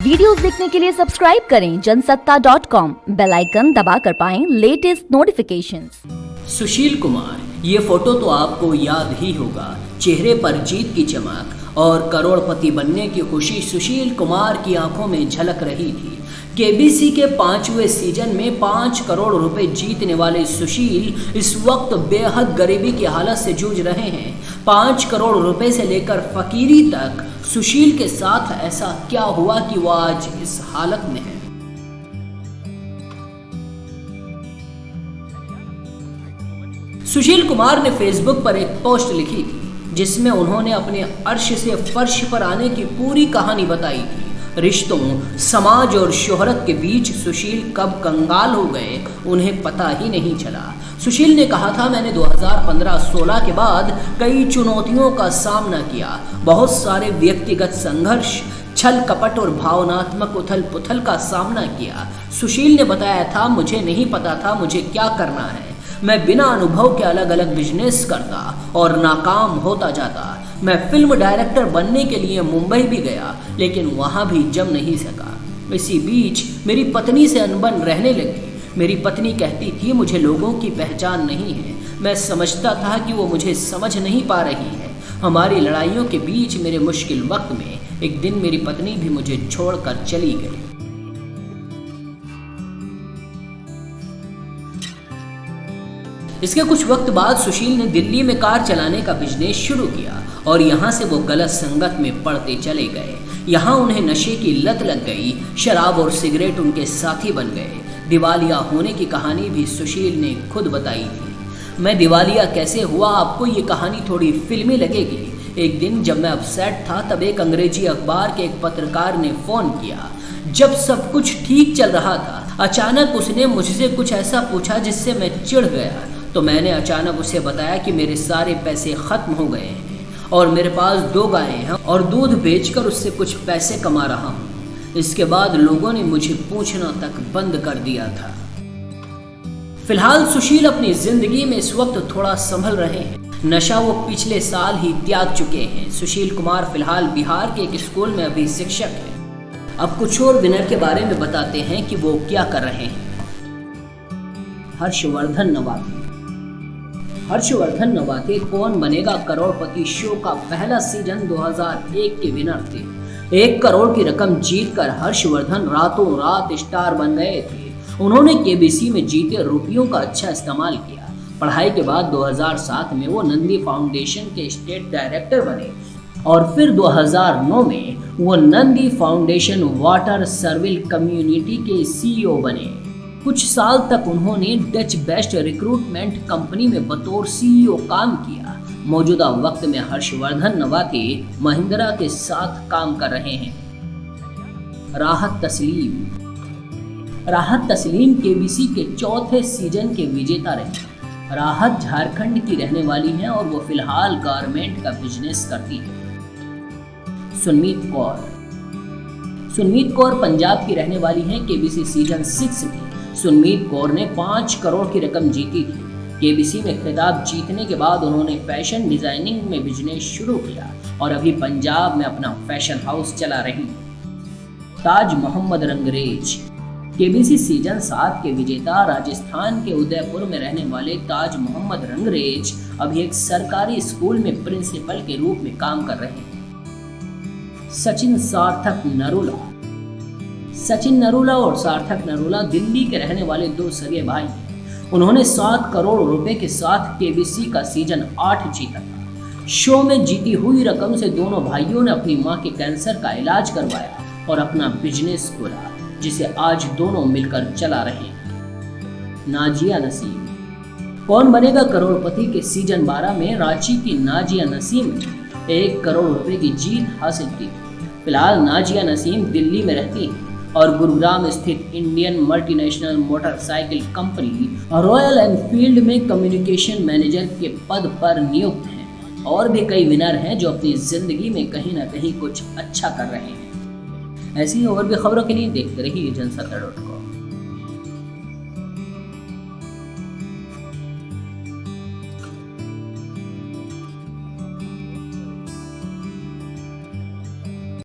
Videos देखने के लिए सब्सक्राइब करें जनसत्ता.com, बेल आइकन दबाकर पाएं लेटेस्ट नोटिफिकेशंस। सुशील कुमार, ये फोटो तो आपको याद ही होगा। चेहरे पर जीत की चमक और करोड़पति बनने की खुशी सुशील कुमार की आंखों में झलक रही थी। केबीसी के 5वें सीजन में 5 करोड़ रुपए जीतने वाले सुशील इस वक्त बेहद गरीबी की हालत से जूझ रहे हैं। 5 करोड़ रुपए से लेकर फकीरी तक सुशील के साथ ऐसा क्या हुआ कि वो आज इस हालत में है। सुशील कुमार ने फेसबुक पर एक पोस्ट लिखी थी जिसमें उन्होंने अपने अर्श से फर्श पर आने की पूरी कहानी बताई थी। रिश्तों, समाज और शोहरत के बीच सुशील कब कंगाल हो गए उन्हें पता ही नहीं चला। सुशील ने कहा था, मैंने 2015-16 के बाद कई चुनौतियों का सामना किया, बहुत सारे व्यक्तिगत संघर्ष, छल कपट और भावनात्मक उथल पुथल का सामना किया। सुशील ने बताया था, मुझे नहीं पता था मुझे क्या करना है। मैं बिना अनुभव के अलग अलग बिजनेस करता और नाकाम होता जाता। मैं फिल्म डायरेक्टर बनने के लिए मुंबई भी गया, लेकिन वहां भी जम नहीं सका। इसी बीच मेरी पत्नी से अनबन रहने लगी। मेरी पत्नी कहती थी, मुझे लोगों की पहचान नहीं है। मैं समझता था कि वो मुझे समझ नहीं पा रही है। हमारी लड़ाइयों के बीच मेरे मुश्किल वक्त में एक दिन मेरी पत्नी भी मुझे छोड़कर चली गई। इसके कुछ वक्त बाद सुशील ने दिल्ली में कार चलाने का बिजनेस शुरू किया और यहाँ से वो गलत संगत में पड़ते चले गए। यहाँ उन्हें नशे की लत लग गई। शराब और सिगरेट उनके साथी बन गए। दिवालिया होने की कहानी भी सुशील ने खुद बताई थी। मैं दिवालिया कैसे हुआ, आपको ये कहानी थोड़ी फिल्मी लगेगी। एक दिन जब मैं अपसेट था, तब एक अंग्रेजी अखबार के एक पत्रकार ने फोन किया। जब सब कुछ ठीक चल रहा था, अचानक उसने मुझसे कुछ ऐसा पूछा जिससे मैं चिढ़ गया। तो मैंने अचानक उसे बताया कि मेरे सारे पैसे खत्म हो गए हैं और मेरे पास 2 गायें हैं और दूध बेचकर उससे कुछ पैसे कमा रहा हूँ। इसके बाद लोगों ने मुझे पूछना तक बंद कर दिया था। फिलहाल सुशील अपनी जिंदगी में इस वक्त थोड़ा संभल रहे हैं। नशा वो पिछले साल ही त्याग चुके हैं। सुशील कुमार फिलहाल बिहार के एक स्कूल में अभी शिक्षक हैं। अब कुछ और विनर के बारे में बताते हैं कि वो क्या कर रहे हैं। हर्षवर्धन नवाते। हर्षवर्धन नवाते कौन बनेगा करोड़पति शो का पहला सीजन 2001 के विनर थे। 1 करोड़ की रकम जीतकर हर्षवर्धन रातों रात स्टार बन गए थे। उन्होंने केबीसी में जीते रुपयों का अच्छा इस्तेमाल किया। पढ़ाई के बाद 2007 में वो नंदी फाउंडेशन के स्टेट डायरेक्टर बने और फिर 2009 में वो नंदी फाउंडेशन वाटर सर्विल कम्युनिटी के CEO बने। कुछ साल तक उन्होंने डच बेस्ट रिक्रूटमेंट कंपनी में बतौर CEO काम किया। मौजूदा वक्त में हर्षवर्धन नवाते महिंद्रा के साथ काम कर रहे हैं। राहत तस्लीम केबीसी के 4थे सीजन के विजेता रहे। राहत झारखंड की रहने वाली हैं और वो फिलहाल गारमेंट का बिजनेस करती है। सुनमीत कौर पंजाब की रहने वाली हैं। केबीसी सीजन 6 में सुनमीत कौर ने 5 करोड़ की रकम जीती थी। केबीसी में खिताब जीतने के बाद उन्होंने फैशन डिजाइनिंग में बिजनेस शुरू किया और अभी पंजाब में अपना फैशन हाउस चला रही हैं। ताज मोहम्मद रंगरेज। केबीसी सीजन 7 के विजेता राजस्थान के उदयपुर में रहने वाले ताज मोहम्मद रंगरेज अभी एक सरकारी स्कूल में प्रिंसिपल के रूप में काम कर रहे हैं। सचिन नरूला और सार्थक नरूला दिल्ली के रहने वाले 2 सगे भाई हैं। उन्होंने 7 करोड़ रुपए के साथ केबीसी का सीजन 8 जीता था। शो में जीती हुई रकम से दोनों भाइयों ने अपनी मां के कैंसर का इलाज करवाया और अपना बिजनेस खोला, जिसे आज दोनों मिलकर चला रहे हैं। नाजिया नसीम। कौन बनेगा करोड़पति के सीजन 12 में रांची की नाजिया नसीम ने 1 करोड़ रुपए की जीत हासिल की। फिलहाल नाजिया नसीम दिल्ली में रहती हैं और गुरुग्राम स्थित Indian multinational motorcycle company royal Enfield में कम्युनिकेशन मैनेजर के पद पर नियुक्त हैं। और भी कई विनर हैं जो अपनी जिंदगी में कहीं ना कहीं कुछ अच्छा कर रहे हैं। ऐसी और भी खबरों के लिए देखते रहिए जनसत्ता.com।